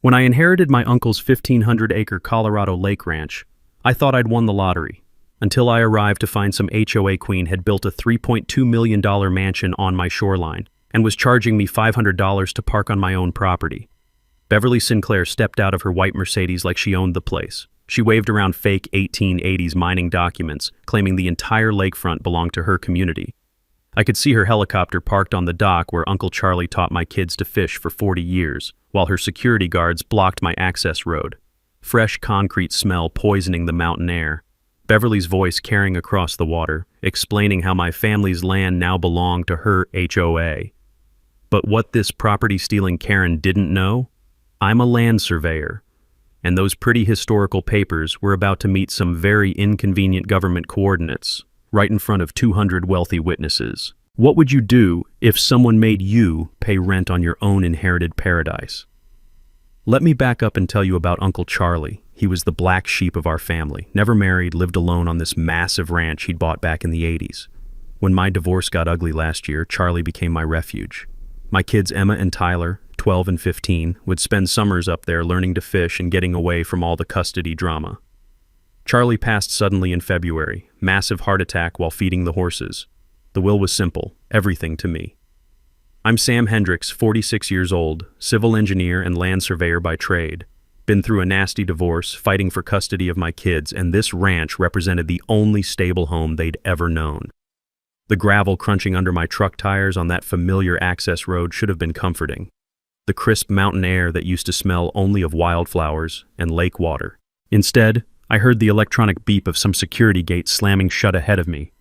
When I inherited my uncle's 1,500-acre Colorado lake ranch, I thought I'd won the lottery, until I arrived to find some HOA queen had built a $3.2 million mansion on my shoreline and was charging me $500 to park on my own property. Beverly Sinclair stepped out of her white Mercedes like she owned the place. She waved around fake 1880s mining documents, claiming the entire lakefront belonged to her community. I could see her helicopter parked on the dock where Uncle Charlie taught my kids to fish for 40 years, while her security guards blocked my access road. Fresh concrete smell poisoning the mountain air. Beverly's voice carrying across the water, explaining how my family's land now belonged to her HOA. But what this property-stealing Karen didn't know? I'm a land surveyor, and those pretty historical papers were about to meet some very inconvenient government coordinates, right in front of 200 wealthy witnesses. What would you do if someone made you pay rent on your own inherited paradise? Let me back up and tell you about Uncle Charlie. He was the black sheep of our family, never married, lived alone on this massive ranch he'd bought back in the 80s. When my divorce got ugly last year, Charlie became my refuge. My kids Emma and Tyler, 12 and 15, would spend summers up there learning to fish and getting away from all the custody drama. Charlie passed suddenly in February, massive heart attack while feeding the horses. The will was simple, everything to me. I'm Sam Hendricks, 46 years old, civil engineer and land surveyor by trade. Been through a nasty divorce, fighting for custody of my kids, and this ranch represented the only stable home they'd ever known. The gravel crunching under my truck tires on that familiar access road should have been comforting. The crisp mountain air that used to smell only of wildflowers and lake water. Instead, I heard the electronic beep of some security gate slamming shut ahead of me.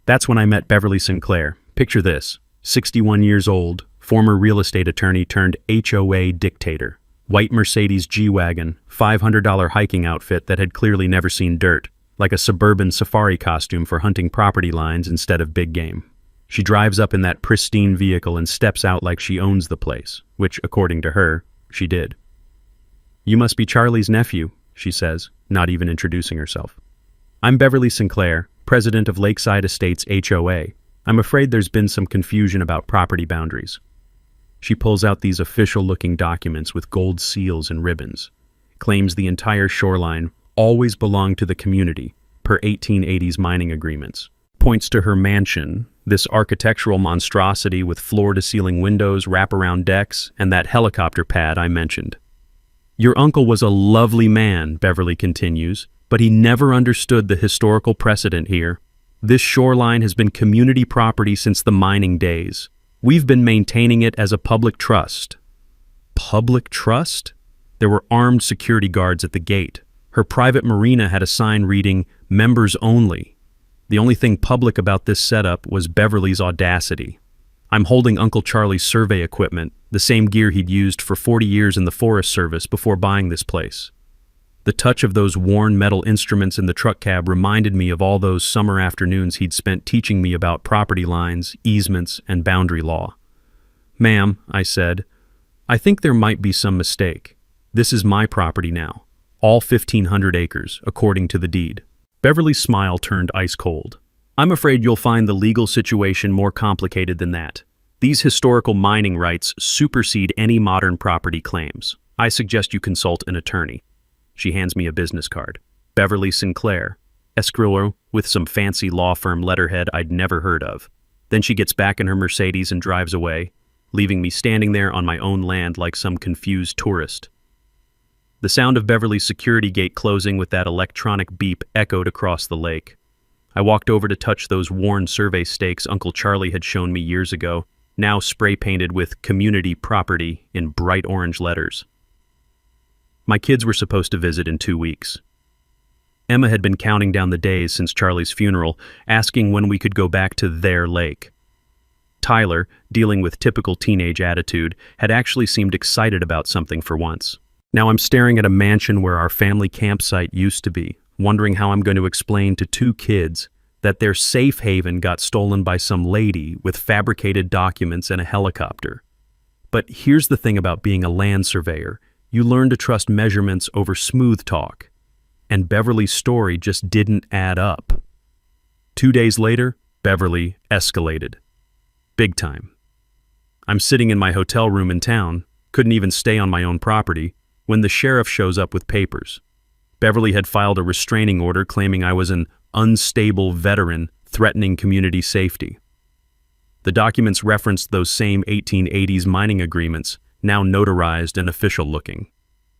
That's when I met Beverly Sinclair. Picture this, 61 years old, former real estate attorney turned HOA dictator. White Mercedes G-Wagon, $500 hiking outfit that had clearly never seen dirt, like a suburban safari costume for hunting property lines instead of big game. She drives up in that pristine vehicle and steps out like she owns the place, which, according to her, she did. "You must be Charlie's nephew," she says, not even introducing herself. "I'm Beverly Sinclair, president of Lakeside Estates HOA. I'm afraid there's been some confusion about property boundaries." She pulls out these official-looking documents with gold seals and ribbons, claims the entire shoreline always belonged to the community per 1880s mining agreements, points to her mansion, this architectural monstrosity with floor-to-ceiling windows, wraparound decks, and that helicopter pad I mentioned. "Your uncle was a lovely man," Beverly continues, "but he never understood the historical precedent here. This shoreline has been community property since the mining days. We've been maintaining it as a public trust." Public trust? There were armed security guards at the gate. Her private marina had a sign reading, "Members Only." The only thing public about this setup was Beverly's audacity. I'm holding Uncle Charlie's survey equipment, the same gear he'd used for 40 years in the Forest Service before buying this place. The touch of those worn metal instruments in the truck cab reminded me of all those summer afternoons he'd spent teaching me about property lines, easements, and boundary law. "Ma'am," I said, "I think there might be some mistake. This is my property now, all 1,500 acres, according to the deed." Beverly's smile turned ice cold. "I'm afraid you'll find the legal situation more complicated than that. These historical mining rights supersede any modern property claims. I suggest you consult an attorney." She hands me a business card. Beverly Sinclair, escrower with some fancy law firm letterhead I'd never heard of. Then she gets back in her Mercedes and drives away, leaving me standing there on my own land like some confused tourist. The sound of Beverly's security gate closing with that electronic beep echoed across the lake. I walked over to touch those worn survey stakes Uncle Charlie had shown me years ago, now spray-painted with "community property" in bright orange letters. My kids were supposed to visit in 2 weeks. Emma had been counting down the days since Charlie's funeral, asking when we could go back to their lake. Tyler, dealing with typical teenage attitude, had actually seemed excited about something for once. Now I'm staring at a mansion where our family campsite used to be, wondering how I'm going to explain to 2 kids that their safe haven got stolen by some lady with fabricated documents and a helicopter. But here's the thing about being a land surveyor. You learn to trust measurements over smooth talk. And Beverly's story just didn't add up. 2 days later, Beverly escalated. Big time. I'm sitting in my hotel room in town, couldn't even stay on my own property, when the sheriff shows up with papers. Beverly had filed a restraining order claiming I was an unstable veteran threatening community safety. The documents referenced those same 1880s mining agreements, now notarized and official-looking.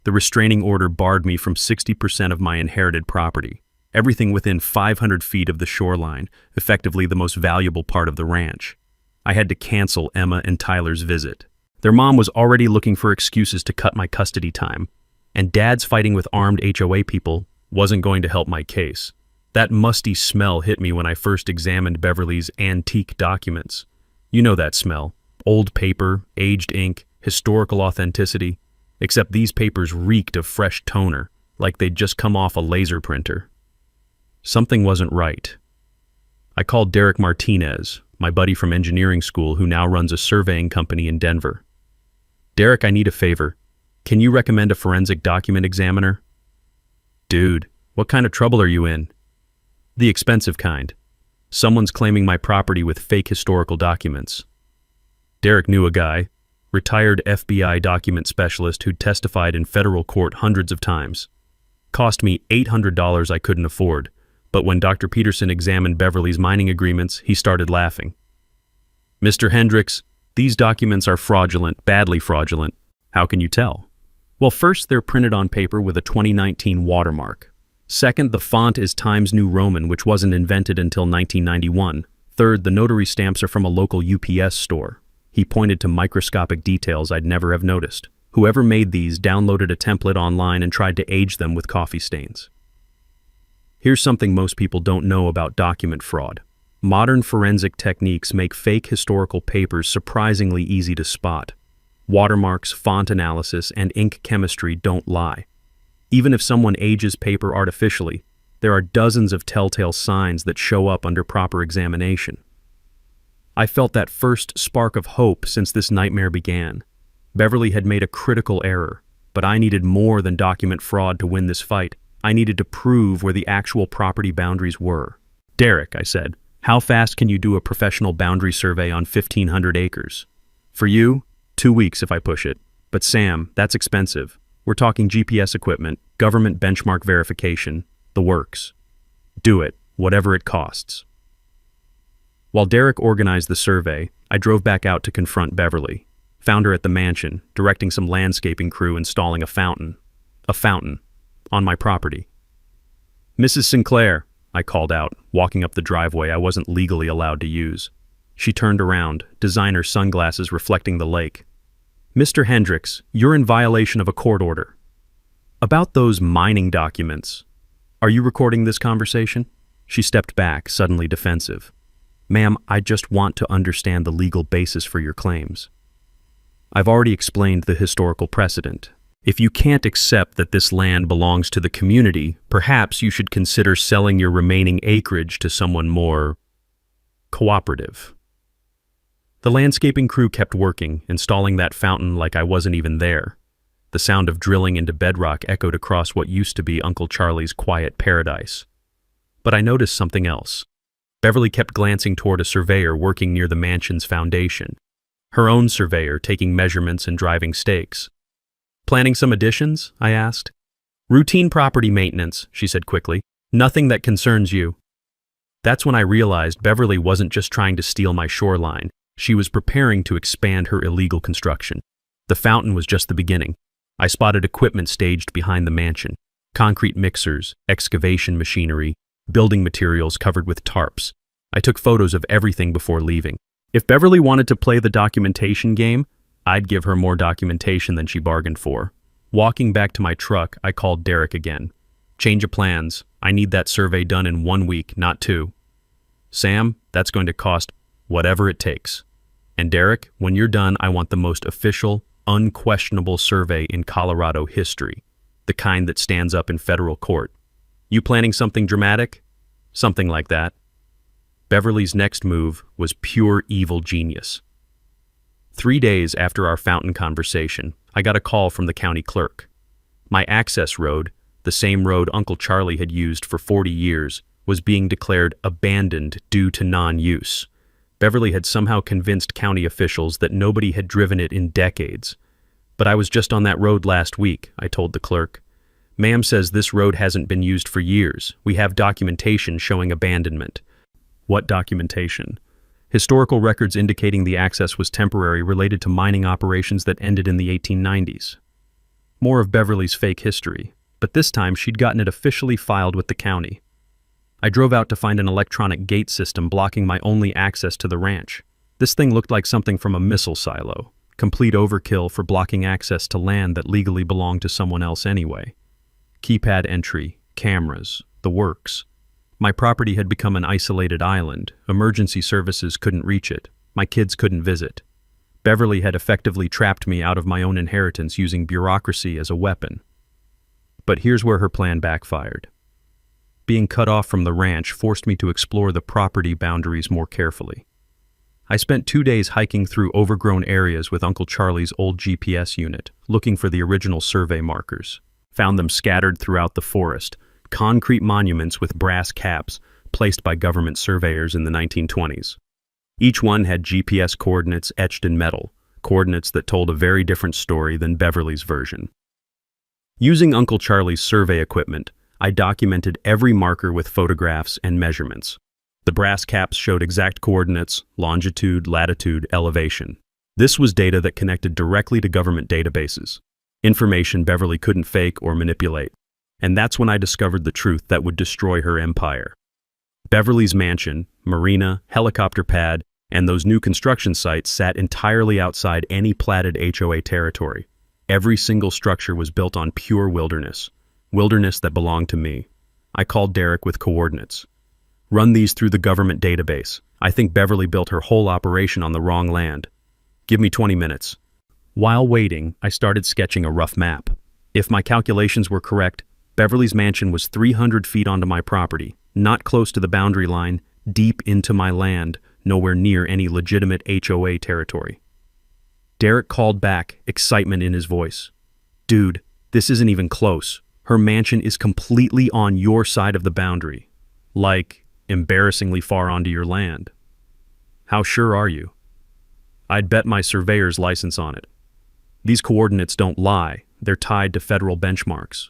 The restraining order barred me from 60% of my inherited property, everything within 500 feet of the shoreline, effectively the most valuable part of the ranch. I had to cancel Emma and Tyler's visit. Their mom was already looking for excuses to cut my custody time, and Dad's fighting with armed HOA people wasn't going to help my case. That musty smell hit me when I first examined Beverly's antique documents. You know that smell. Old paper, aged ink, historical authenticity. Except these papers reeked of fresh toner, like they'd just come off a laser printer. Something wasn't right. I called Derek Martinez, my buddy from engineering school who now runs a surveying company in Denver. Derek, I need a favor. Can you recommend a forensic document examiner? Dude, what kind of trouble are you in? The expensive kind. Someone's claiming my property with fake historical documents. Derek knew a guy, retired FBI document specialist who'd testified in federal court hundreds of times. Cost me $800 I couldn't afford, but when Dr. Peterson examined Beverly's mining agreements, he started laughing. Mr. Hendricks, these documents are fraudulent, badly fraudulent. How can you tell? Well, first, they're printed on paper with a 2019 watermark. Second, the font is Times New Roman, which wasn't invented until 1991. Third, the notary stamps are from a local UPS store. He pointed to microscopic details I'd never have noticed. Whoever made these downloaded a template online and tried to age them with coffee stains. Here's something most people don't know about document fraud. Modern forensic techniques make fake historical papers surprisingly easy to spot. Watermarks, font analysis, and ink chemistry don't lie. Even if someone ages paper artificially, there are dozens of telltale signs that show up under proper examination. I felt that first spark of hope since this nightmare began. Beverly had made a critical error, but I needed more than document fraud to win this fight. I needed to prove where the actual property boundaries were. Derek, I said, how fast can you do a professional boundary survey on 1,500 acres? For you, 2 weeks if I push it. But Sam, that's expensive. We're talking GPS equipment, government benchmark verification, the works. Do it, whatever it costs. While Derek organized the survey, I drove back out to confront Beverly. Found her at the mansion, directing some landscaping crew installing a fountain. A fountain. On my property. Mrs. Sinclair, I called out, walking up the driveway I wasn't legally allowed to use. She turned around, designer sunglasses reflecting the lake. Mr. Hendricks, you're in violation of a court order. About those mining documents. Are you recording this conversation? She stepped back, suddenly defensive. Ma'am, I just want to understand the legal basis for your claims. I've already explained the historical precedent. If you can't accept that this land belongs to the community, perhaps you should consider selling your remaining acreage to someone more cooperative. The landscaping crew kept working, installing that fountain like I wasn't even there. The sound of drilling into bedrock echoed across what used to be Uncle Charlie's quiet paradise. But I noticed something else. Beverly kept glancing toward a surveyor working near the mansion's foundation. Her own surveyor taking measurements and driving stakes. Planning some additions? I asked. Routine property maintenance, she said quickly. Nothing that concerns you. That's when I realized Beverly wasn't just trying to steal my shoreline. She was preparing to expand her illegal construction. The fountain was just the beginning. I spotted equipment staged behind the mansion. Concrete mixers, excavation machinery, building materials covered with tarps. I took photos of everything before leaving. If Beverly wanted to play the documentation game, I'd give her more documentation than she bargained for. Walking back to my truck, I called Derek again. Change of plans. I need that survey done in 1 week, not 2. Sam, that's going to cost whatever it takes. And Derek, when you're done, I want the most official, unquestionable survey in Colorado history. The kind that stands up in federal court. You planning something dramatic? Something like that. Beverly's next move was pure evil genius. 3 days after our fountain conversation, I got a call from the county clerk. My access road, the same road Uncle Charlie had used for 40 years, was being declared abandoned due to non-use. Beverly had somehow convinced county officials that nobody had driven it in decades. But I was just on that road last week, I told the clerk. Ma'am says this road hasn't been used for years. We have documentation showing abandonment. What documentation? Historical records indicating the access was temporary related to mining operations that ended in the 1890s. More of Beverly's fake history, but this time she'd gotten it officially filed with the county. I drove out to find an electronic gate system blocking my only access to the ranch. This thing looked like something from a missile silo, complete overkill for blocking access to land that legally belonged to someone else anyway. Keypad entry, cameras, the works. My property had become an isolated island. Emergency services couldn't reach it. My kids couldn't visit. Beverly had effectively trapped me out of my own inheritance using bureaucracy as a weapon. But here's where her plan backfired. Being cut off from the ranch forced me to explore the property boundaries more carefully. I spent 2 days hiking through overgrown areas with Uncle Charlie's old GPS unit, looking for the original survey markers. Found them scattered throughout the forest, concrete monuments with brass caps placed by government surveyors in the 1920s. Each one had GPS coordinates etched in metal, coordinates that told a very different story than Beverly's version. Using Uncle Charlie's survey equipment, I documented every marker with photographs and measurements. The brass caps showed exact coordinates, longitude, latitude, elevation. This was data that connected directly to government databases. Information Beverly couldn't fake or manipulate. And that's when I discovered the truth that would destroy her empire. Beverly's mansion, marina, helicopter pad, and those new construction sites sat entirely outside any platted HOA territory. Every single structure was built on pure wilderness that belonged to me. I called Derek with coordinates. Run these through the government database. I think Beverly built her whole operation on the wrong land. Give me 20 minutes. While waiting, I started sketching a rough map. If my calculations were correct, Beverly's mansion was 300 feet onto my property, not close to the boundary line, deep into my land, nowhere near any legitimate HOA territory. Derek called back, excitement in his voice. Dude, this isn't even close. Her mansion is completely on your side of the boundary. Like, embarrassingly far onto your land. How sure are you? I'd bet my surveyor's license on it. These coordinates don't lie. They're tied to federal benchmarks.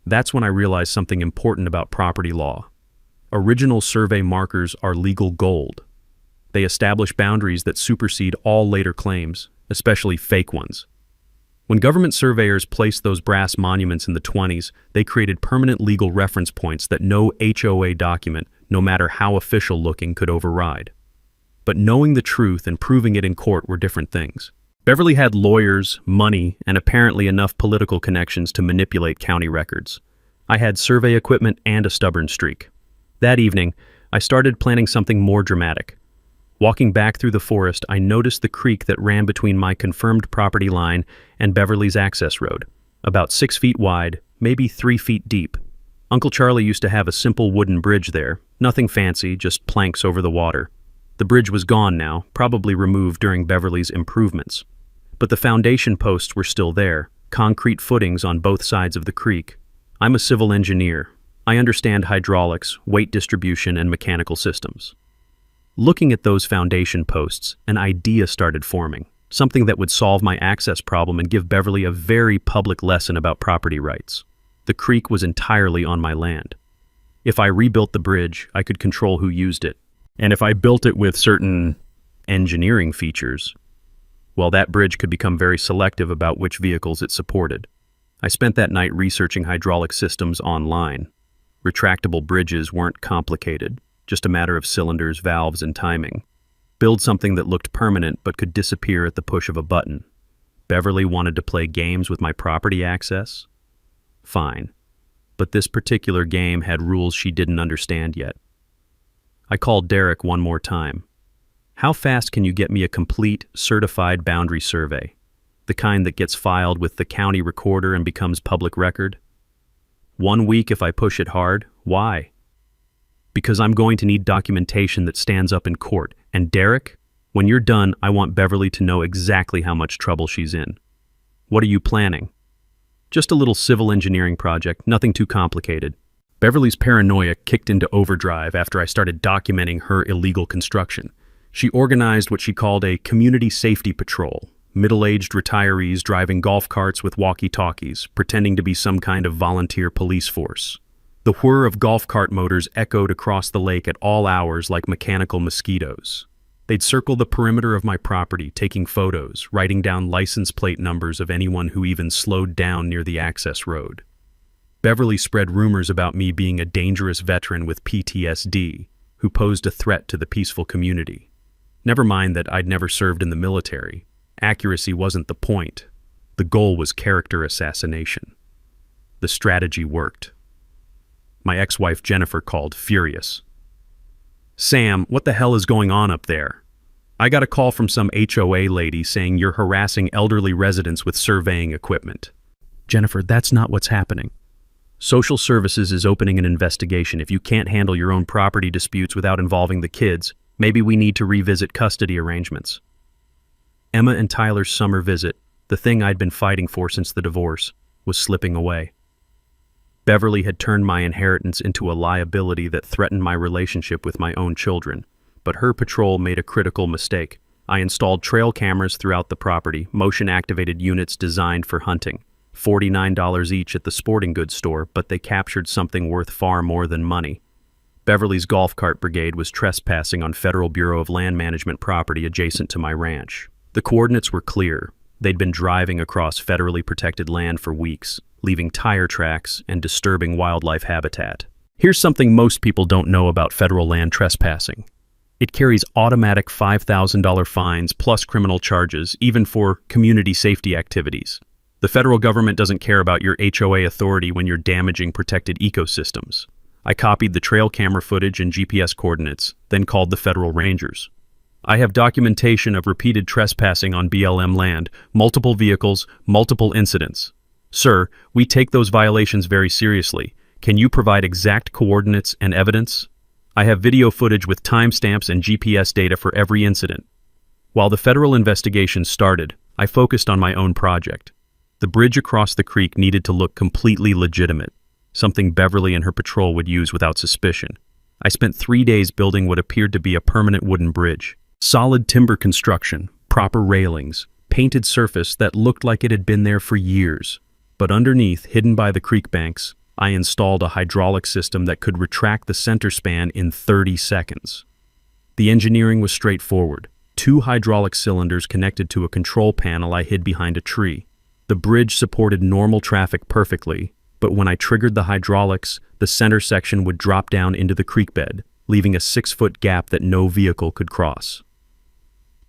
That's when I realized something important about property law. Original survey markers are legal gold. They establish boundaries that supersede all later claims, especially fake ones. When government surveyors placed those brass monuments in the 20s, they created permanent legal reference points that no HOA document, no matter how official looking, could override. But knowing the truth and proving it in court were different things. Beverly had lawyers, money, and apparently enough political connections to manipulate county records. I had survey equipment and a stubborn streak. That evening, I started planning something more dramatic. Walking back through the forest, I noticed the creek that ran between my confirmed property line and Beverly's access road, about 6 feet wide, maybe 3 feet deep. Uncle Charlie used to have a simple wooden bridge there, nothing fancy, just planks over the water. The bridge was gone now, probably removed during Beverly's improvements. But the foundation posts were still there, concrete footings on both sides of the creek. I'm a civil engineer. I understand hydraulics, weight distribution, and mechanical systems. Looking at those foundation posts, an idea started forming, something that would solve my access problem and give Beverly a very public lesson about property rights. The creek was entirely on my land. If I rebuilt the bridge, I could control who used it. And if I built it with certain engineering features, well, that bridge could become very selective about which vehicles it supported. I spent that night researching hydraulic systems online. Retractable bridges weren't complicated, just a matter of cylinders, valves, and timing. Build something that looked permanent but could disappear at the push of a button. Beverly wanted to play games with my property access? Fine. But this particular game had rules she didn't understand yet. I called Derek one more time. How fast can you get me a complete, certified boundary survey? The kind that gets filed with the county recorder and becomes public record? 1 week if I push it hard. Why? Because I'm going to need documentation that stands up in court. And Derek, when you're done, I want Beverly to know exactly how much trouble she's in. What are you planning? Just a little civil engineering project, nothing too complicated. Beverly's paranoia kicked into overdrive after I started documenting her illegal construction. She organized what she called a community safety patrol, middle-aged retirees driving golf carts with walkie-talkies, pretending to be some kind of volunteer police force. The whir of golf cart motors echoed across the lake at all hours like mechanical mosquitoes. They'd circle the perimeter of my property, taking photos, writing down license plate numbers of anyone who even slowed down near the access road. Beverly spread rumors about me being a dangerous veteran with PTSD, who posed a threat to the peaceful community. Never mind that I'd never served in the military. Accuracy wasn't the point. The goal was character assassination. The strategy worked. My ex-wife Jennifer called, furious. "Sam, what the hell is going on up there? I got a call from some HOA lady saying you're harassing elderly residents with surveying equipment." "Jennifer, that's not what's happening. Social Services is opening an investigation. If you can't handle your own property disputes without involving the kids, maybe we need to revisit custody arrangements." Emma and Tyler's summer visit, the thing I'd been fighting for since the divorce, was slipping away. Beverly had turned my inheritance into a liability that threatened my relationship with my own children, but her patrol made a critical mistake. I installed trail cameras throughout the property, motion-activated units designed for hunting, $49 each at the sporting goods store, but they captured something worth far more than money. Beverly's golf cart brigade was trespassing on Federal Bureau of Land Management property adjacent to my ranch. The coordinates were clear. They'd been driving across federally protected land for weeks, leaving tire tracks and disturbing wildlife habitat. Here's something most people don't know about federal land trespassing. It carries automatic $5,000 fines plus criminal charges, even for community safety activities. The federal government doesn't care about your HOA authority when you're damaging protected ecosystems. I copied the trail camera footage and GPS coordinates, then called the federal rangers. "I have documentation of repeated trespassing on BLM land, multiple vehicles, multiple incidents. Sir, we take those violations very seriously. Can you provide exact coordinates and evidence? I have video footage with timestamps and GPS data for every incident." While the federal investigation started, I focused on my own project. The bridge across the creek needed to look completely legitimate, something Beverly and her patrol would use without suspicion. I spent 3 days building what appeared to be a permanent wooden bridge. Solid timber construction, proper railings, painted surface that looked like it had been there for years. But underneath, hidden by the creek banks, I installed a hydraulic system that could retract the center span in 30 seconds. The engineering was straightforward. 2 hydraulic cylinders connected to a control panel I hid behind a tree. The bridge supported normal traffic perfectly, but when I triggered the hydraulics, the center section would drop down into the creek bed, leaving a 6-foot gap that no vehicle could cross.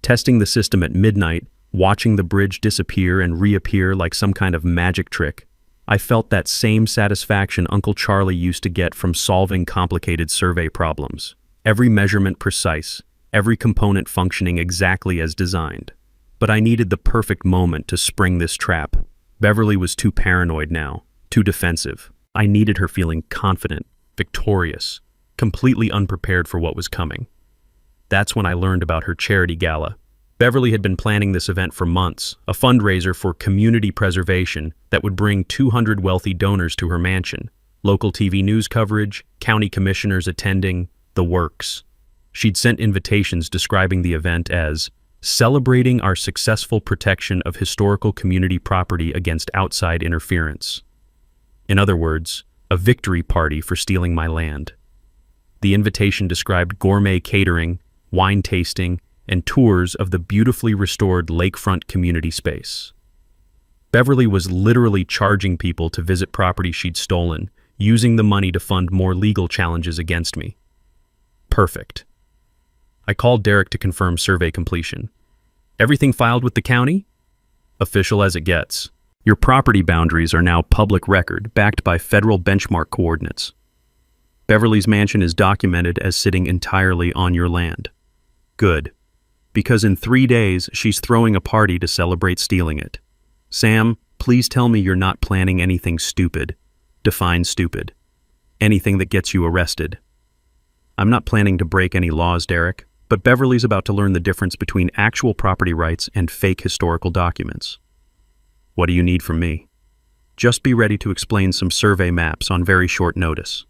Testing the system at midnight, watching the bridge disappear and reappear like some kind of magic trick, I felt that same satisfaction Uncle Charlie used to get from solving complicated survey problems. Every measurement precise, every component functioning exactly as designed. But I needed the perfect moment to spring this trap. Beverly was too paranoid now, too defensive. I needed her feeling confident, victorious, completely unprepared for what was coming. That's when I learned about her charity gala. Beverly had been planning this event for months, a fundraiser for community preservation that would bring 200 wealthy donors to her mansion. Local TV news coverage, county commissioners attending, the works. She'd sent invitations describing the event as celebrating our successful protection of historical community property against outside interference. In other words, a victory party for stealing my land. The invitation described gourmet catering, wine tasting, and tours of the beautifully restored lakefront community space. Beverly was literally charging people to visit property she'd stolen, using the money to fund more legal challenges against me. Perfect. I called Derek to confirm survey completion. "Everything filed with the county?" "Official as it gets. Your property boundaries are now public record, backed by federal benchmark coordinates. Beverly's mansion is documented as sitting entirely on your land." "Good. Because in 3 days, she's throwing a party to celebrate stealing it. Sam, please tell me you're not planning anything stupid. Define stupid. Anything that gets you arrested." "I'm not planning to break any laws, Derek, but Beverly's about to learn the difference between actual property rights and fake historical documents." "What do you need from me?" "Just be ready to explain some survey maps on very short notice."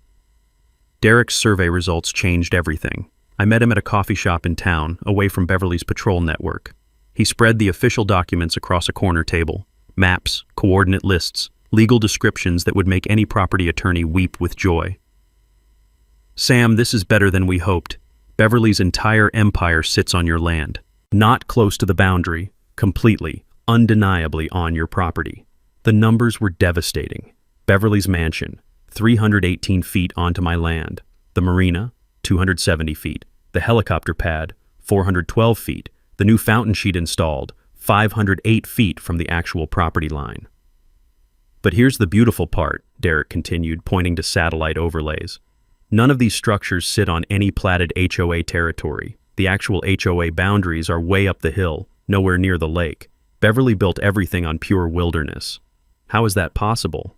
Derek's survey results changed everything. I met him at a coffee shop in town, away from Beverly's patrol network. He spread the official documents across a corner table. Maps, coordinate lists, legal descriptions that would make any property attorney weep with joy. Sam, this is better than we hoped. Beverly's entire empire sits on your land. Not close to the boundary, completely, undeniably on your property. The numbers were devastating. Beverly's mansion, 318 feet onto my land. The marina, 270 feet. The helicopter pad, 412 feet. The new fountain sheet installed, 508 feet from the actual property line. But here's the beautiful part, Derek continued, pointing to satellite overlays. None of these structures sit on any platted HOA territory. The actual HOA boundaries are way up the hill, nowhere near the lake. Beverly built everything on pure wilderness. How is that possible?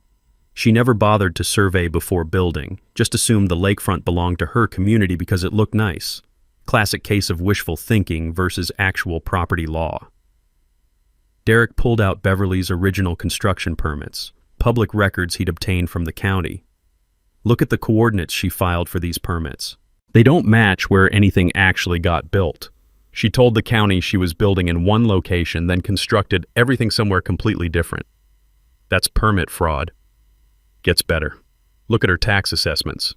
She never bothered to survey before building, just assumed the lakefront belonged to her community because it looked nice. Classic case of wishful thinking versus actual property law. Derek pulled out Beverly's original construction permits, public records he'd obtained from the county. Look at the coordinates she filed for these permits. They don't match where anything actually got built. She told the county she was building in one location, then constructed everything somewhere completely different. That's permit fraud. Gets better. Look at her tax assessments.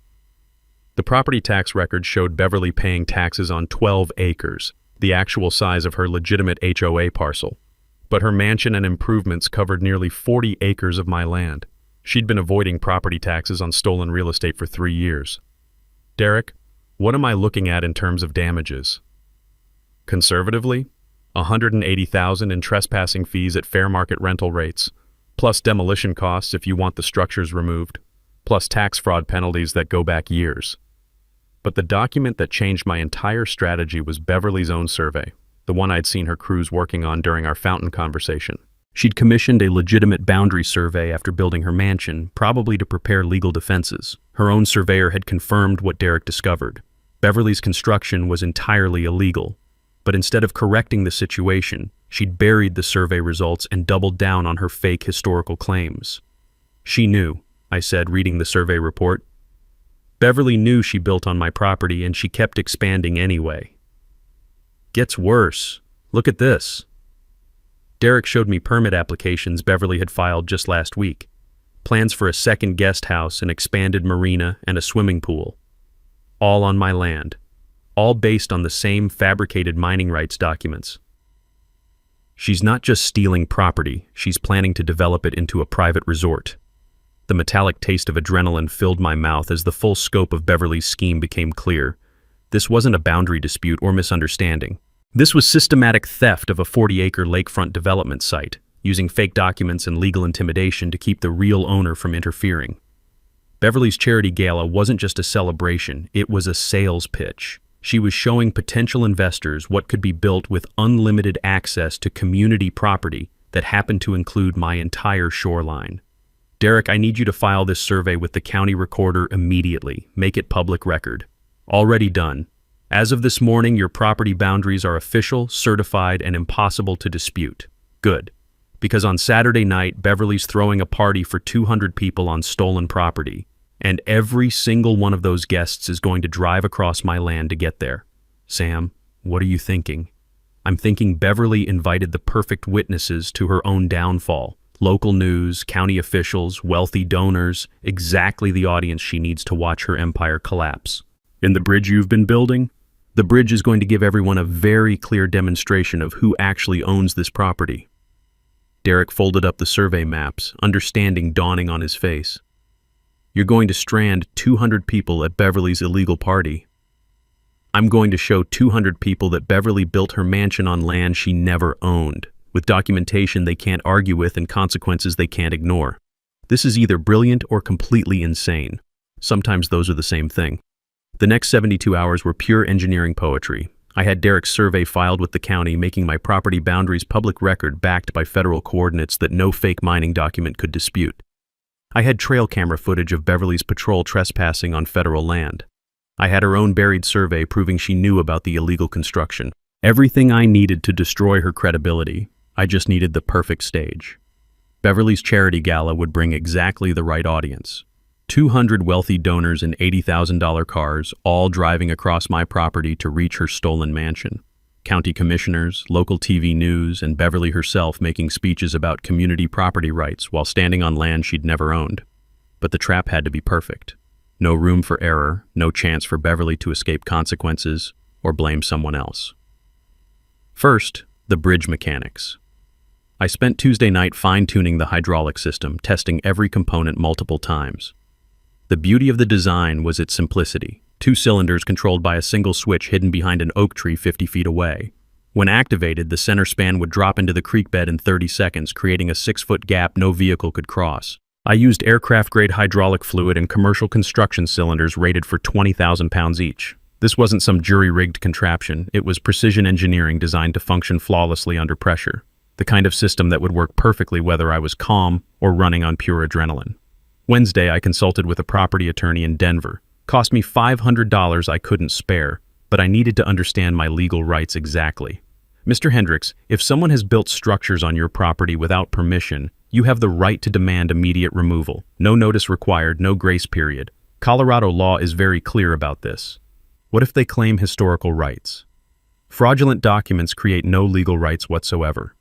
The property tax record showed Beverly paying taxes on 12 acres, the actual size of her legitimate HOA parcel. But her mansion and improvements covered nearly 40 acres of my land. She'd been avoiding property taxes on stolen real estate for 3 years. Derek, what am I looking at in terms of damages? Conservatively, $180,000 in trespassing fees at fair market rental rates, plus demolition costs if you want the structures removed, plus tax fraud penalties that go back years. But the document that changed my entire strategy was Beverly's own survey, the one I'd seen her crews working on during our fountain conversation. She'd commissioned a legitimate boundary survey after building her mansion, probably to prepare legal defenses. Her own surveyor had confirmed what Derek discovered. Beverly's construction was entirely illegal, but instead of correcting the situation, she'd buried the survey results and doubled down on her fake historical claims. She knew, I said, reading the survey report. Beverly knew she built on my property and she kept expanding anyway. Gets worse. Look at this. Derek showed me permit applications Beverly had filed just last week. Plans for a second guest house, an expanded marina, and a swimming pool. All on my land. All based on the same fabricated mining rights documents. She's not just stealing property, she's planning to develop it into a private resort. The metallic taste of adrenaline filled my mouth as the full scope of Beverly's scheme became clear. This wasn't a boundary dispute or misunderstanding. This was systematic theft of a 40-acre lakefront development site, using fake documents and legal intimidation to keep the real owner from interfering. Beverly's charity gala wasn't just a celebration, it was a sales pitch. She was showing potential investors what could be built with unlimited access to community property that happened to include my entire shoreline. Derek, I need you to file this survey with the county recorder immediately. Make it public record. Already done. As of this morning, your property boundaries are official, certified, and impossible to dispute. Good. Because on Saturday night, Beverly's throwing a party for 200 people on stolen property, and every single one of those guests is going to drive across my land to get there. Sam, what are you thinking? I'm thinking Beverly invited the perfect witnesses to her own downfall. Local news, county officials, wealthy donors, exactly the audience she needs to watch her empire collapse. In the bridge you've been building? The bridge is going to give everyone a very clear demonstration of who actually owns this property. Derek folded up the survey maps, understanding dawning on his face. You're going to strand 200 people at Beverly's illegal party. I'm going to show 200 people that Beverly built her mansion on land she never owned, with documentation they can't argue with and consequences they can't ignore. This is either brilliant or completely insane. Sometimes those are the same thing. The next 72 hours were pure engineering poetry. I had Derek's survey filed with the county, making my property boundaries public record backed by federal coordinates that no fake mining document could dispute. I had trail camera footage of Beverly's patrol trespassing on federal land. I had her own buried survey proving she knew about the illegal construction. Everything I needed to destroy her credibility. I just needed the perfect stage. Beverly's charity gala would bring exactly the right audience. 200 wealthy donors in $80,000 cars, all driving across my property to reach her stolen mansion. county commissioners, local TV news, and Beverly herself making speeches about community property rights while standing on land she'd never owned. But the trap had to be perfect. No room for error, no chance for Beverly to escape consequences or blame someone else. First, the bridge mechanics. I spent Tuesday night fine-tuning the hydraulic system, testing every component multiple times. The beauty of the design was its simplicity. 2 cylinders controlled by a single switch hidden behind an oak tree 50 feet away. When activated, the center span would drop into the creek bed in 30 seconds, creating a 6-foot gap no vehicle could cross. I used aircraft-grade hydraulic fluid and commercial construction cylinders rated for 20,000 pounds each. This wasn't some jury-rigged contraption. It was precision engineering designed to function flawlessly under pressure. The kind of system that would work perfectly whether I was calm or running on pure adrenaline. Wednesday, I consulted with a property attorney in Denver. Cost me $500 I couldn't spare, but I needed to understand my legal rights exactly. Mr. Hendricks, if someone has built structures on your property without permission, you have the right to demand immediate removal. No notice required, no grace period. Colorado law is very clear about this. What if they claim historical rights? Fraudulent documents create no legal rights whatsoever.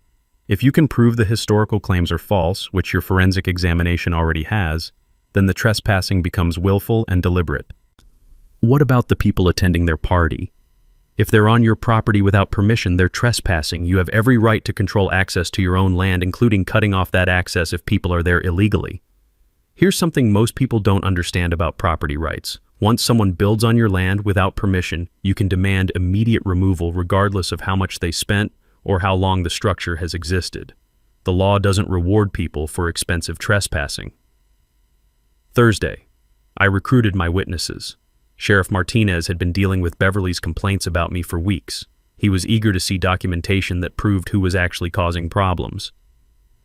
If you can prove the historical claims are false, which your forensic examination already has, then the trespassing becomes willful and deliberate. What about the people attending their party? If they're on your property without permission, they're trespassing. You have every right to control access to your own land, including cutting off that access if people are there illegally. Here's something most people don't understand about property rights. Once someone builds on your land without permission, you can demand immediate removal regardless of how much they spent or how long the structure has existed. The law doesn't reward people for expensive trespassing. Thursday, I recruited my witnesses. Sheriff Martinez had been dealing with Beverly's complaints about me for weeks. He was eager to see documentation that proved who was actually causing problems.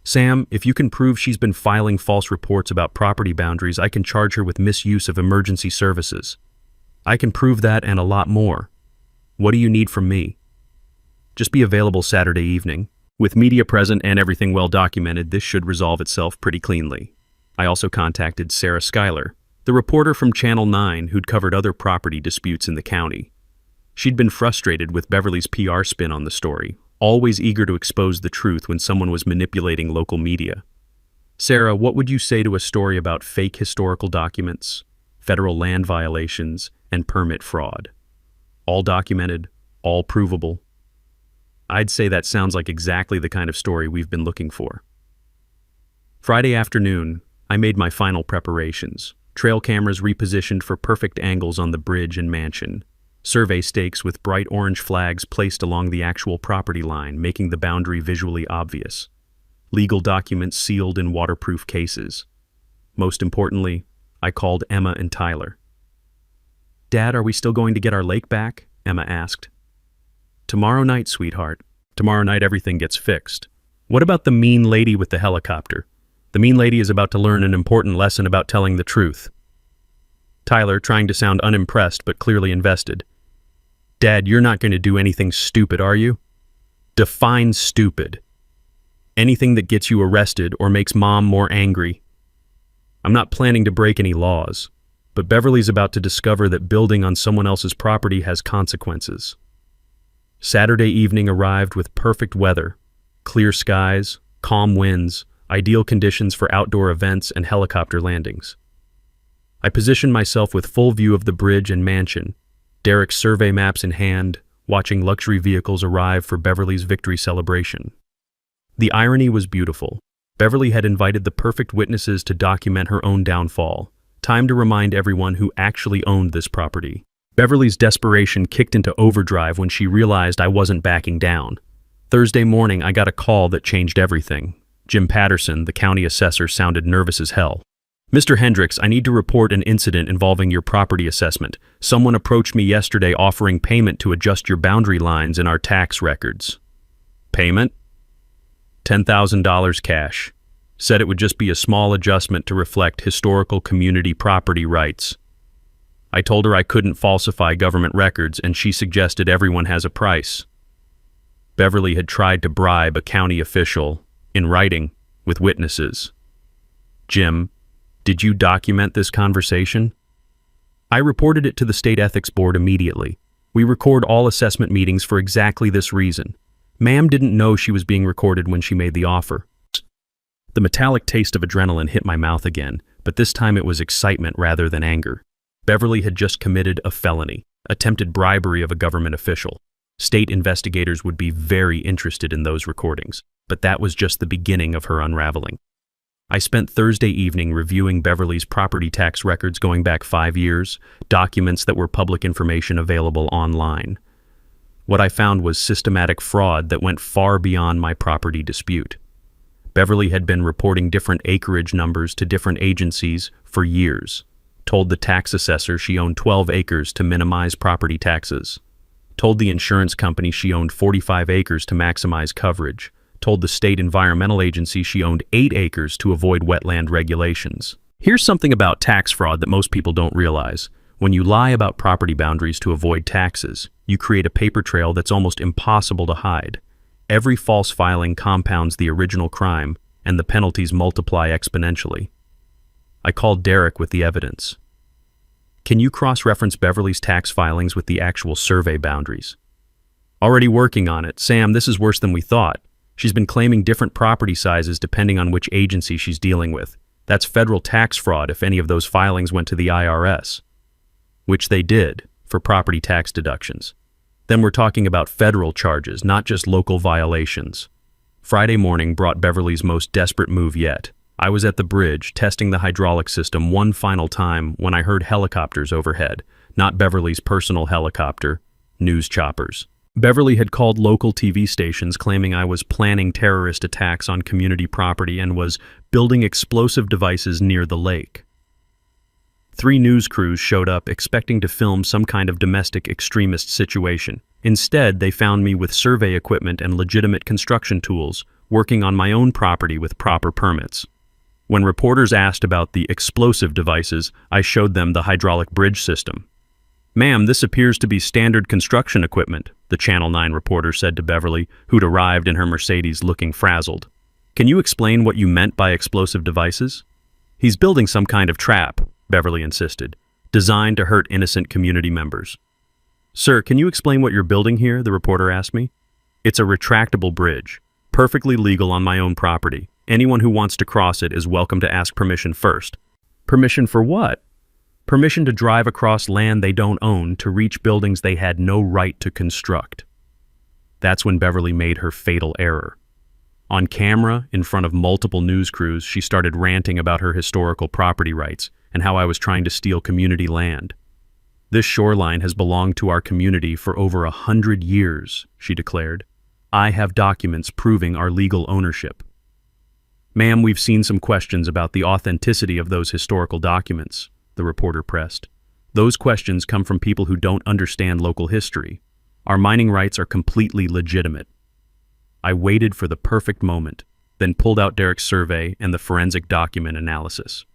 Sam, if you can prove she's been filing false reports about property boundaries, I can charge her with misuse of emergency services. I can prove that and a lot more. What do you need from me? Just be available Saturday evening. With media present and everything well documented, this should resolve itself pretty cleanly. I also contacted Sarah Schuyler, the reporter from Channel 9 who'd covered other property disputes in the county. She'd been frustrated with Beverly's PR spin on the story, always eager to expose the truth when someone was manipulating local media. Sarah, what would you say to a story about fake historical documents, federal land violations, and permit fraud? All documented, all provable. I'd say that sounds like exactly the kind of story we've been looking for. Friday afternoon, I made my final preparations. Trail cameras repositioned for perfect angles on the bridge and mansion. Survey stakes with bright orange flags placed along the actual property line, making the boundary visually obvious. Legal documents sealed in waterproof cases. Most importantly, I called Emma and Tyler. "Dad, are we still going to get our lake back?" Emma asked. "Tomorrow night, sweetheart. Tomorrow night everything gets fixed. What about the mean lady with the helicopter? The mean lady is about to learn an important lesson about telling the truth." Tyler, trying to sound unimpressed but clearly invested. "Dad, you're not going to do anything stupid, are you?" "Define stupid." "Anything that gets you arrested or makes Mom more angry." "I'm not planning to break any laws, but Beverly's about to discover that building on someone else's property has consequences." Saturday evening arrived with perfect weather, clear skies, calm winds, ideal conditions for outdoor events and helicopter landings. I positioned myself with full view of the bridge and mansion, Derek's survey maps in hand, watching luxury vehicles arrive for Beverly's victory celebration. The irony was beautiful. Beverly had invited the perfect witnesses to document her own downfall. Time to remind everyone who actually owned this property. Beverly's desperation kicked into overdrive when she realized I wasn't backing down. Thursday morning, I got a call that changed everything. Jim Patterson, the county assessor, sounded nervous as hell. "Mr. Hendricks, I need to report an incident involving your property assessment. Someone approached me yesterday offering payment to adjust your boundary lines in our tax records." "Payment?" $10,000 cash. Said it would just be a small adjustment to reflect historical community property rights. I told her I couldn't falsify government records, and she suggested everyone has a price. Beverly had tried to bribe a county official, in writing, with witnesses. "Jim, did you document this conversation?" I reported it to the state ethics board immediately. We record all assessment meetings for exactly this reason. Ma'am didn't know she was being recorded when she made the offer. The metallic taste of adrenaline hit my mouth again, but this time it was excitement rather than anger. Beverly had just committed a felony, attempted bribery of a government official. State investigators would be very interested in those recordings, but that was just the beginning of her unraveling. I spent Thursday evening reviewing Beverly's property tax records going back 5 years, documents that were public information available online. What I found was systematic fraud that went far beyond my property dispute. Beverly had been reporting different acreage numbers to different agencies for years, told the tax assessor she owned 12 acres to minimize property taxes, told the insurance company she owned 45 acres to maximize coverage, told the state environmental agency she owned 8 acres to avoid wetland regulations. Here's something about tax fraud that most people don't realize. When you lie about property boundaries to avoid taxes, you create a paper trail that's almost impossible to hide. Every false filing compounds the original crime, and the penalties multiply exponentially. I called Derek with the evidence. Can you cross-reference Beverly's tax filings with the actual survey boundaries? Already working on it. Sam, this is worse than we thought. She's been claiming different property sizes depending on which agency she's dealing with. That's federal tax fraud if any of those filings went to the IRS. Which they did, for property tax deductions. Then we're talking about federal charges, not just local violations. Friday morning brought Beverly's most desperate move yet. I was at the bridge, testing the hydraulic system one final time when I heard helicopters overhead. Not Beverly's personal helicopter, news choppers. Beverly had called local TV stations claiming I was planning terrorist attacks on community property and was building explosive devices near the lake. 3 news crews showed up expecting to film some kind of domestic extremist situation. Instead, they found me with survey equipment and legitimate construction tools, working on my own property with proper permits. When reporters asked about the explosive devices, I showed them the hydraulic bridge system. "Ma'am, this appears to be standard construction equipment," the Channel 9 reporter said to Beverly, who'd arrived in her Mercedes looking frazzled. "Can you explain what you meant by explosive devices?" "He's building some kind of trap," Beverly insisted, "designed to hurt innocent community members." "Sir, can you explain what you're building here?" the reporter asked me. "It's a retractable bridge, perfectly legal on my own property. Anyone who wants to cross it is welcome to ask permission first." "Permission for what?" "Permission to drive across land they don't own to reach buildings they had no right to construct." That's when Beverly made her fatal error. On camera, in front of multiple news crews, she started ranting about her historical property rights and how I was trying to steal community land. "This shoreline has belonged to our community for over 100 years, she declared. "I have documents proving our legal ownership." "Ma'am, we've seen some questions about the authenticity of those historical documents," the reporter pressed. "Those questions come from people who don't understand local history. Our mining rights are completely legitimate." I waited for the perfect moment, then pulled out Derek's survey and the forensic document analysis.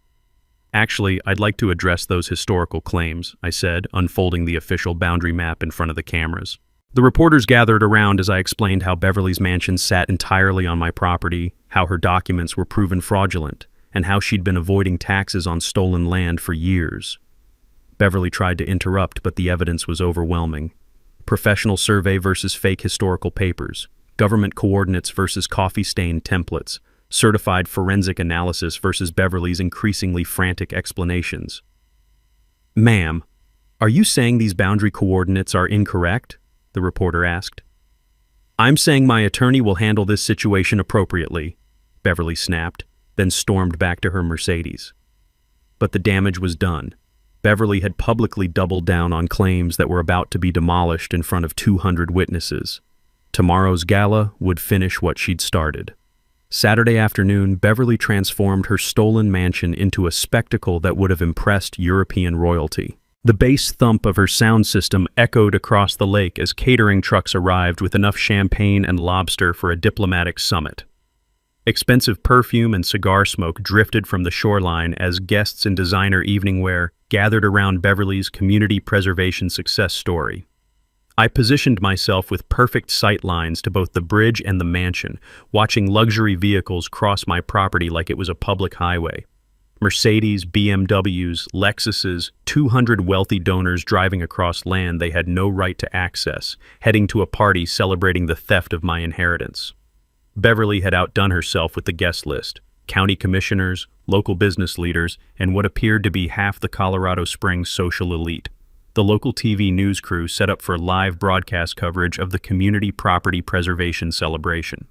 "Actually, I'd like to address those historical claims," I said, unfolding the official boundary map in front of the cameras. The reporters gathered around as I explained how Beverly's mansion sat entirely on my property, how her documents were proven fraudulent, and how she'd been avoiding taxes on stolen land for years. Beverly tried to interrupt, but the evidence was overwhelming. Professional survey versus fake historical papers, government coordinates versus coffee-stained templates, certified forensic analysis versus Beverly's increasingly frantic explanations. "Ma'am, are you saying these boundary coordinates are incorrect?" the reporter asked. "I'm saying my attorney will handle this situation appropriately," Beverly snapped, then stormed back to her Mercedes. But the damage was done. Beverly had publicly doubled down on claims that were about to be demolished in front of 200 witnesses. Tomorrow's gala would finish what she'd started. Saturday afternoon, Beverly transformed her stolen mansion into a spectacle that would have impressed European royalty. The bass thump of her sound system echoed across the lake as catering trucks arrived with enough champagne and lobster for a diplomatic summit. Expensive perfume and cigar smoke drifted from the shoreline as guests in designer evening wear gathered around Beverly's community preservation success story. I positioned myself with perfect sight lines to both the bridge and the mansion, watching luxury vehicles cross my property like it was a public highway. Mercedes, BMWs, Lexuses, 200 wealthy donors driving across land they had no right to access, heading to a party celebrating the theft of my inheritance. Beverly had outdone herself with the guest list: county commissioners, local business leaders, and what appeared to be half the Colorado Springs social elite. The local TV news crew set up for live broadcast coverage of the community property preservation celebration.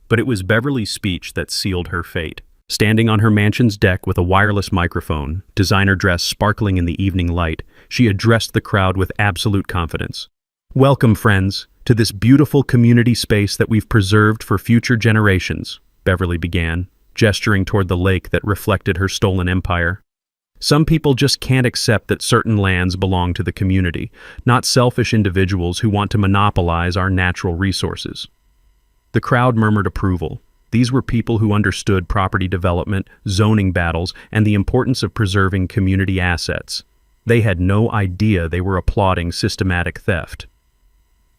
But it was Beverly's speech that sealed her fate. Standing on her mansion's deck with a wireless microphone, designer dress sparkling in the evening light, she addressed the crowd with absolute confidence. "Welcome, friends, to this beautiful community space that we've preserved for future generations," Beverly began, gesturing toward the lake that reflected her stolen empire. "Some people just can't accept that certain lands belong to the community, not selfish individuals who want to monopolize our natural resources." The crowd murmured approval. These were people who understood property development, zoning battles, and the importance of preserving community assets. They had no idea they were applauding systematic theft.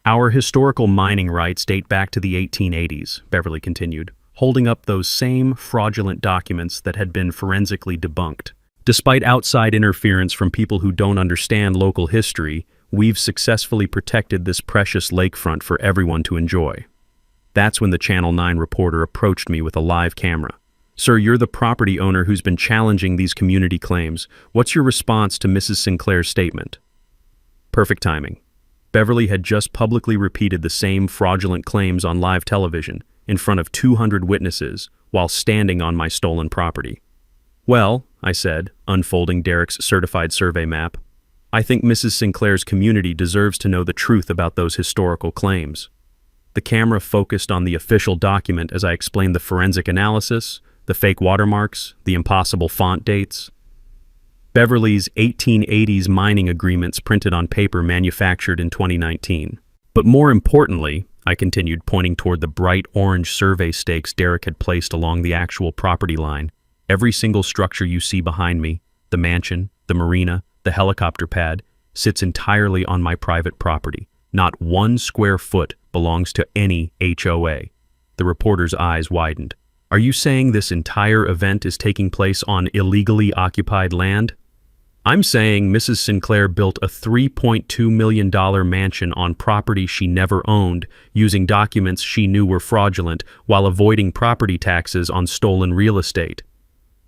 "Our historical mining rights date back to the 1880s, Beverly continued, holding up those same fraudulent documents that had been forensically debunked. "Despite outside interference from people who don't understand local history, we've successfully protected this precious lakefront for everyone to enjoy." That's when the Channel 9 reporter approached me with a live camera. "Sir, you're the property owner who's been challenging these community claims. What's your response to Mrs. Sinclair's statement?" Perfect timing. Beverly had just publicly repeated the same fraudulent claims on live television in front of 200 witnesses while standing on my stolen property. "Well," I said, unfolding Derek's certified survey map, "I think Mrs. Sinclair's community deserves to know the truth about those historical claims." The camera focused on the official document as I explained the forensic analysis, the fake watermarks, the impossible font dates. Beverly's 1880s mining agreements printed on paper manufactured in 2019. "But more importantly," I continued, pointing toward the bright orange survey stakes Derek had placed along the actual property line, "every single structure you see behind me, the mansion, the marina, the helicopter pad, sits entirely on my private property. Not 1 square foot belongs to any HOA." The reporter's eyes widened. "Are you saying this entire event is taking place on illegally occupied land?" "I'm saying Mrs. Sinclair built a $3.2 million mansion on property she never owned, using documents she knew were fraudulent, while avoiding property taxes on stolen real estate."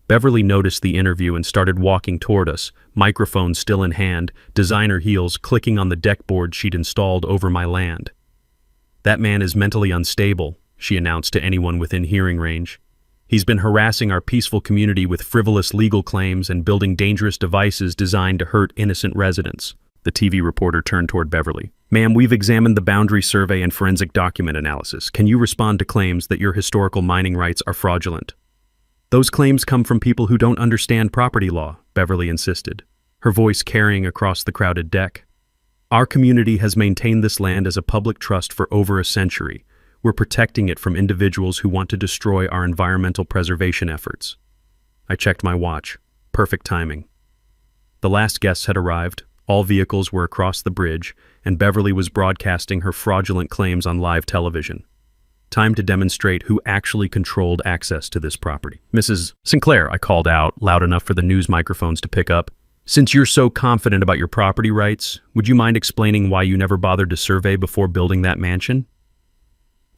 Beverly noticed the interview and started walking toward us, microphone still in hand, designer heels clicking on the deckboard she'd installed over my land. "That man is mentally unstable," she announced to anyone within hearing range. "He's been harassing our peaceful community with frivolous legal claims and building dangerous devices designed to hurt innocent residents." The TV reporter turned toward Beverly. "Ma'am, we've examined the boundary survey and forensic document analysis. Can you respond to claims that your historical mining rights are fraudulent?" "Those claims come from people who don't understand property law," Beverly insisted, her voice carrying across the crowded deck. "Our community has maintained this land as a public trust for over a century. We're protecting it from individuals who want to destroy our environmental preservation efforts." I checked my watch. Perfect timing. The last guests had arrived, all vehicles were across the bridge, and Beverly was broadcasting her fraudulent claims on live television. Time to demonstrate who actually controlled access to this property. "Mrs. Sinclair," I called out, loud enough for the news microphones to pick up, "since you're so confident about your property rights, would you mind explaining why you never bothered to survey before building that mansion?"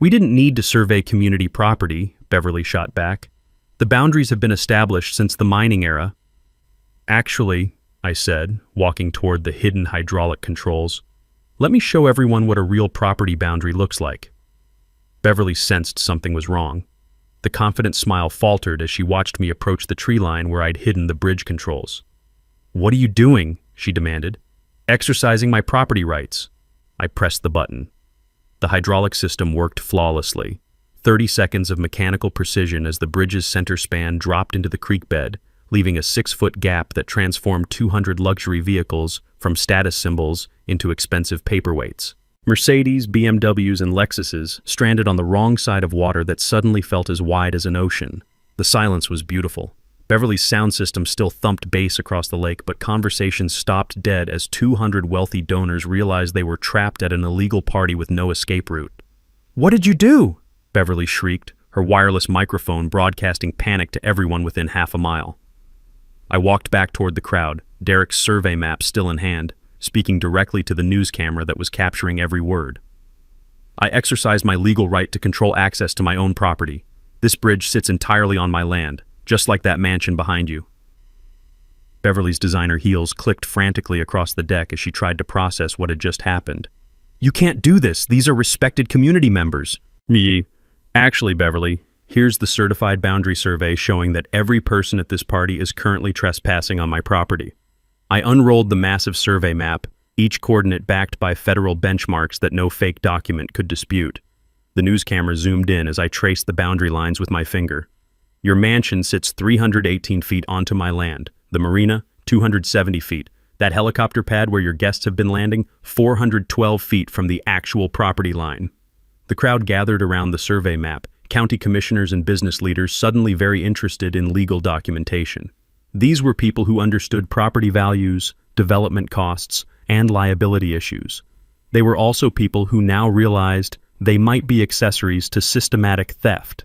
"We didn't need to survey community property," Beverly shot back. "The boundaries have been established since the mining era." "Actually," I said, walking toward the hidden hydraulic controls, "let me show everyone what a real property boundary looks like." Beverly sensed something was wrong. The confident smile faltered as she watched me approach the tree line where I'd hidden the bridge controls. "What are you doing?" she demanded. "Exercising my property rights." I pressed the button. The hydraulic system worked flawlessly. 30 seconds of mechanical precision as the bridge's center span dropped into the creek bed, leaving a 6-foot gap that transformed 200 luxury vehicles from status symbols into expensive paperweights. Mercedes, BMWs, and Lexuses stranded on the wrong side of water that suddenly felt as wide as an ocean. The silence was beautiful. Beverly's sound system still thumped bass across the lake, but conversations stopped dead as 200 wealthy donors realized they were trapped at an illegal party with no escape route. "What did you do?" Beverly shrieked, her wireless microphone broadcasting panic to everyone within half a mile. I walked back toward the crowd, Derek's survey map still in hand, speaking directly to the news camera that was capturing every word. I exercised my legal right to control access to my own property. This bridge sits entirely on my land, just like that mansion behind you. Beverly's designer heels clicked frantically across the deck as she tried to process what had just happened. You can't do this. These are respected community members. Actually, Beverly, here's the certified boundary survey showing that every person at this party is currently trespassing on my property. I unrolled the massive survey map, each coordinate backed by federal benchmarks that no fake document could dispute. The news camera zoomed in as I traced the boundary lines with my finger. Your mansion sits 318 feet onto my land. The marina, 270 feet. That helicopter pad where your guests have been landing, 412 feet from the actual property line. The crowd gathered around the survey map, county commissioners and business leaders suddenly very interested in legal documentation. These were people who understood property values, development costs, and liability issues. They were also people who now realized they might be accessories to systematic theft.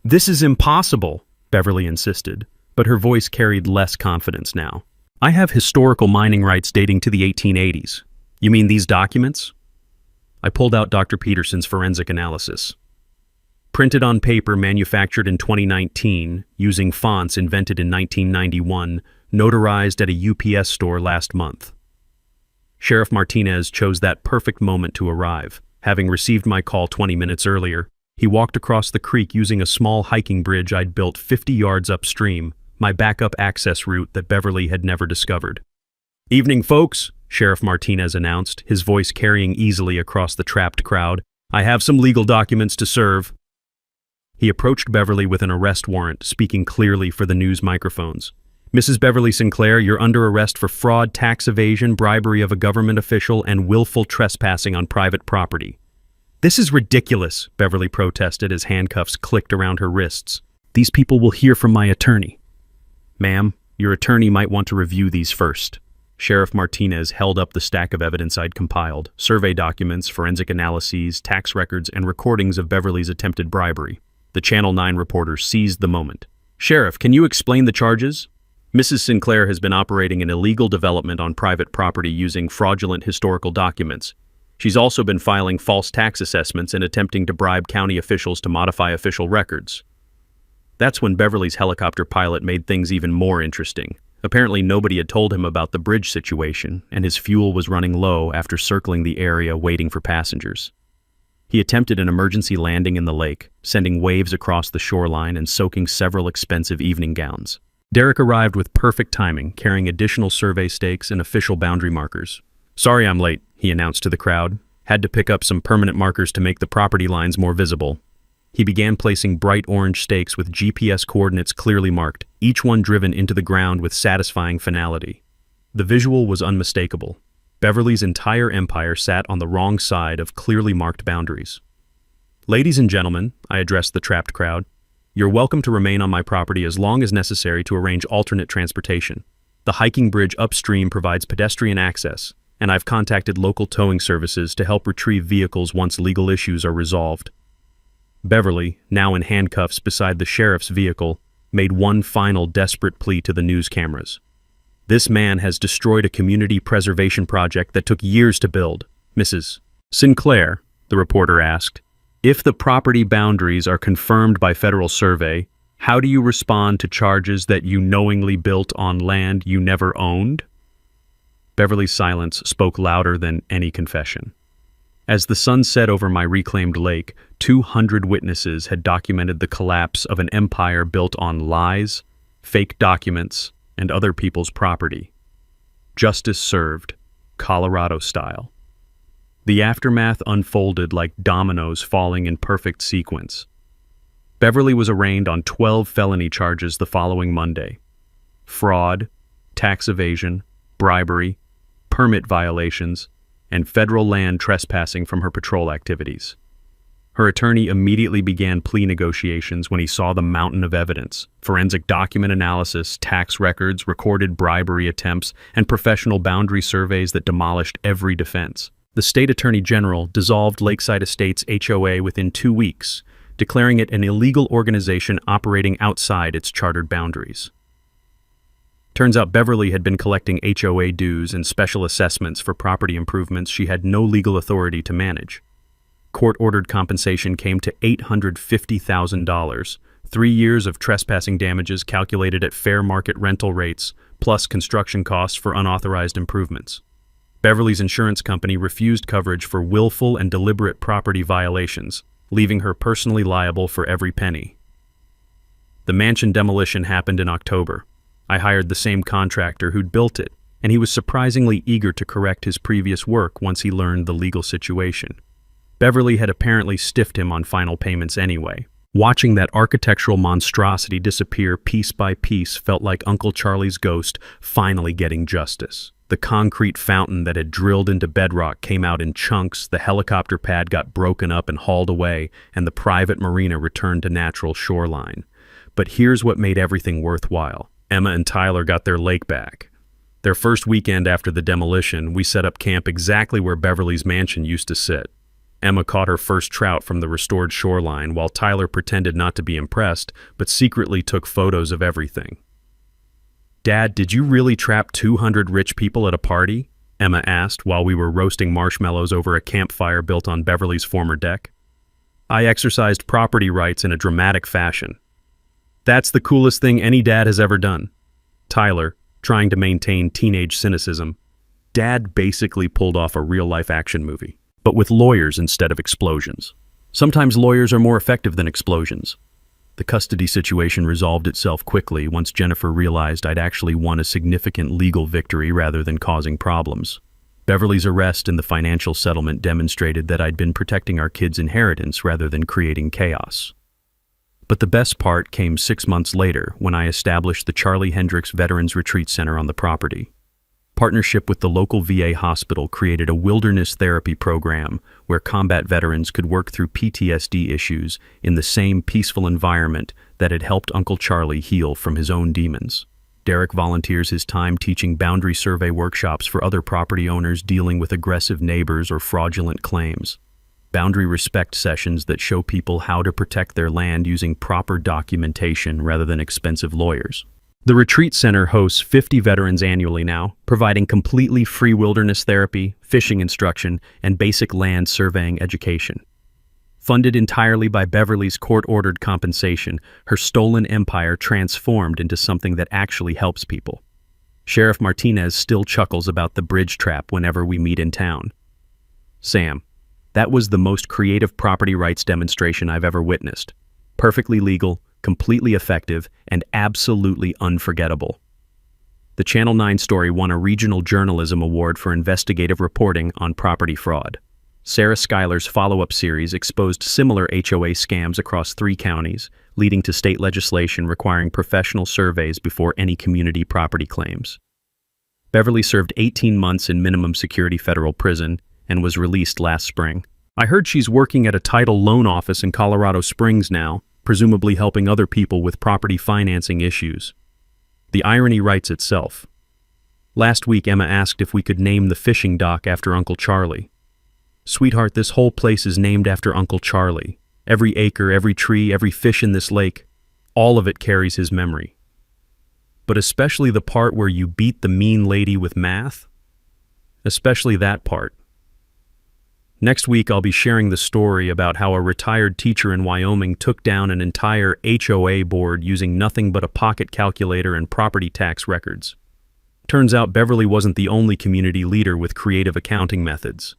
This is impossible, Beverly insisted, but her voice carried less confidence now. I have historical mining rights dating to the 1880s. You mean these documents? I pulled out Dr. Peterson's forensic analysis. Printed on paper manufactured in 2019, using fonts invented in 1991, notarized at a UPS store last month. Sheriff Martinez chose that perfect moment to arrive. Having received my call 20 minutes earlier, he walked across the creek using a small hiking bridge I'd built 50 yards upstream, my backup access route that Beverly had never discovered. Evening, folks, Sheriff Martinez announced, his voice carrying easily across the trapped crowd. I have some legal documents to serve. He approached Beverly with an arrest warrant, speaking clearly for the news microphones. Mrs. Beverly Sinclair, you're under arrest for fraud, tax evasion, bribery of a government official, and willful trespassing on private property. This is ridiculous, Beverly protested as handcuffs clicked around her wrists. These people will hear from my attorney. Ma'am, your attorney might want to review these first. Sheriff Martinez held up the stack of evidence I'd compiled, survey documents, forensic analyses, tax records, and recordings of Beverly's attempted bribery. The Channel 9 reporter seized the moment. Sheriff, can you explain the charges? Mrs. Sinclair has been operating an illegal development on private property using fraudulent historical documents. She's also been filing false tax assessments and attempting to bribe county officials to modify official records. That's when Beverly's helicopter pilot made things even more interesting. Apparently nobody had told him about the bridge situation, and his fuel was running low after circling the area waiting for passengers. He attempted an emergency landing in the lake, sending waves across the shoreline and soaking several expensive evening gowns. Derek arrived with perfect timing, carrying additional survey stakes and official boundary markers. Sorry I'm late, he announced to the crowd. Had to pick up some permanent markers to make the property lines more visible. He began placing bright orange stakes with GPS coordinates clearly marked, each one driven into the ground with satisfying finality. The visual was unmistakable. Beverly's entire empire sat on the wrong side of clearly marked boundaries. Ladies and gentlemen, I addressed the trapped crowd, you're welcome to remain on my property as long as necessary to arrange alternate transportation. The hiking bridge upstream provides pedestrian access, and I've contacted local towing services to help retrieve vehicles once legal issues are resolved. Beverly, now in handcuffs beside the sheriff's vehicle, made one final desperate plea to the news cameras. This man has destroyed a community preservation project that took years to build. Mrs. Sinclair, the reporter asked, if the property boundaries are confirmed by federal survey, how do you respond to charges that you knowingly built on land you never owned? Beverly's silence spoke louder than any confession. As the sun set over my reclaimed lake, 200 witnesses had documented the collapse of an empire built on lies, fake documents, and other people's property. Justice served, Colorado style. The aftermath unfolded like dominoes falling in perfect sequence. Beverly was arraigned on 12 felony charges the following Monday: fraud, tax evasion, bribery, permit violations, and federal land trespassing from her patrol activities. Her attorney immediately began plea negotiations when he saw the mountain of evidence: forensic document analysis, tax records, recorded bribery attempts, and professional boundary surveys that demolished every defense. The state attorney general dissolved Lakeside Estates HOA within 2 weeks, declaring it an illegal organization operating outside its chartered boundaries. Turns out Beverly had been collecting HOA dues and special assessments for property improvements she had no legal authority to manage. Court-ordered compensation came to $850,000, 3 years of trespassing damages calculated at fair market rental rates, plus construction costs for unauthorized improvements. Beverly's insurance company refused coverage for willful and deliberate property violations, leaving her personally liable for every penny. The mansion demolition happened in October. I hired the same contractor who'd built it, and he was surprisingly eager to correct his previous work once he learned the legal situation. Beverly had apparently stiffed him on final payments anyway. Watching that architectural monstrosity disappear piece by piece felt like Uncle Charlie's ghost finally getting justice. The concrete fountain that had drilled into bedrock came out in chunks, the helicopter pad got broken up and hauled away, and the private marina returned to natural shoreline. But here's what made everything worthwhile. Emma and Tyler got their lake back. Their first weekend after the demolition, we set up camp exactly where Beverly's mansion used to sit. Emma caught her first trout from the restored shoreline, while Tyler pretended not to be impressed, but secretly took photos of everything. "Dad, did you really trap 200 rich people at a party?" Emma asked while we were roasting marshmallows over a campfire built on Beverly's former deck. I exercised property rights in a dramatic fashion. "That's the coolest thing any dad has ever done." Tyler, trying to maintain teenage cynicism. Dad basically pulled off a real-life action movie, but with lawyers instead of explosions. Sometimes lawyers are more effective than explosions. The custody situation resolved itself quickly once Jennifer realized I'd actually won a significant legal victory rather than causing problems. Beverly's arrest and the financial settlement demonstrated that I'd been protecting our kids' inheritance rather than creating chaos. But the best part came 6 months later when I established the Charlie Hendricks Veterans Retreat Center on the property. Partnership with the local VA hospital created a wilderness therapy program where combat veterans could work through PTSD issues in the same peaceful environment that had helped Uncle Charlie heal from his own demons. Derek volunteers his time teaching boundary survey workshops for other property owners dealing with aggressive neighbors or fraudulent claims. Boundary respect sessions that show people how to protect their land using proper documentation rather than expensive lawyers. The retreat center hosts 50 veterans annually now, providing completely free wilderness therapy, fishing instruction, and basic land surveying education. Funded entirely by Beverly's court-ordered compensation, her stolen empire transformed into something that actually helps people. Sheriff Martinez still chuckles about the bridge trap whenever we meet in town. "Sam, that was the most creative property rights demonstration I've ever witnessed. Perfectly legal, completely effective, and absolutely unforgettable." The Channel 9 story won a Regional Journalism Award for investigative reporting on property fraud. Sarah Schuyler's follow-up series exposed similar HOA scams across 3 counties, leading to state legislation requiring professional surveys before any community property claims. Beverly served 18 months in minimum security federal prison and was released last spring. I heard she's working at a title loan office in Colorado Springs now, presumably helping other people with property financing issues. The irony writes itself. Last week, Emma asked if we could name the fishing dock after Uncle Charlie. "Sweetheart, this whole place is named after Uncle Charlie. Every acre, every tree, every fish in this lake, all of it carries his memory. But especially the part where you beat the mean lady with math. Especially that part." Next week, I'll be sharing the story about how a retired teacher in Wyoming took down an entire HOA board using nothing but a pocket calculator and property tax records. Turns out Beverly wasn't the only community leader with creative accounting methods.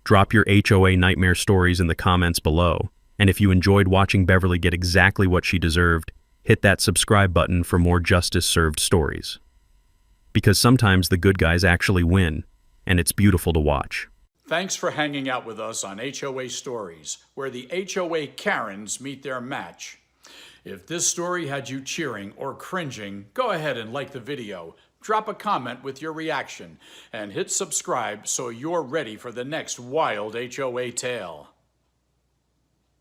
Drop your HOA nightmare stories in the comments below, and if you enjoyed watching Beverly get exactly what she deserved, hit that subscribe button for more justice-served stories. Because sometimes the good guys actually win, and it's beautiful to watch. Thanks for hanging out with us on HOA Stories, where the HOA Karens meet their match. If this story had you cheering or cringing, go ahead and like the video, drop a comment with your reaction, and hit subscribe so you're ready for the next wild HOA tale.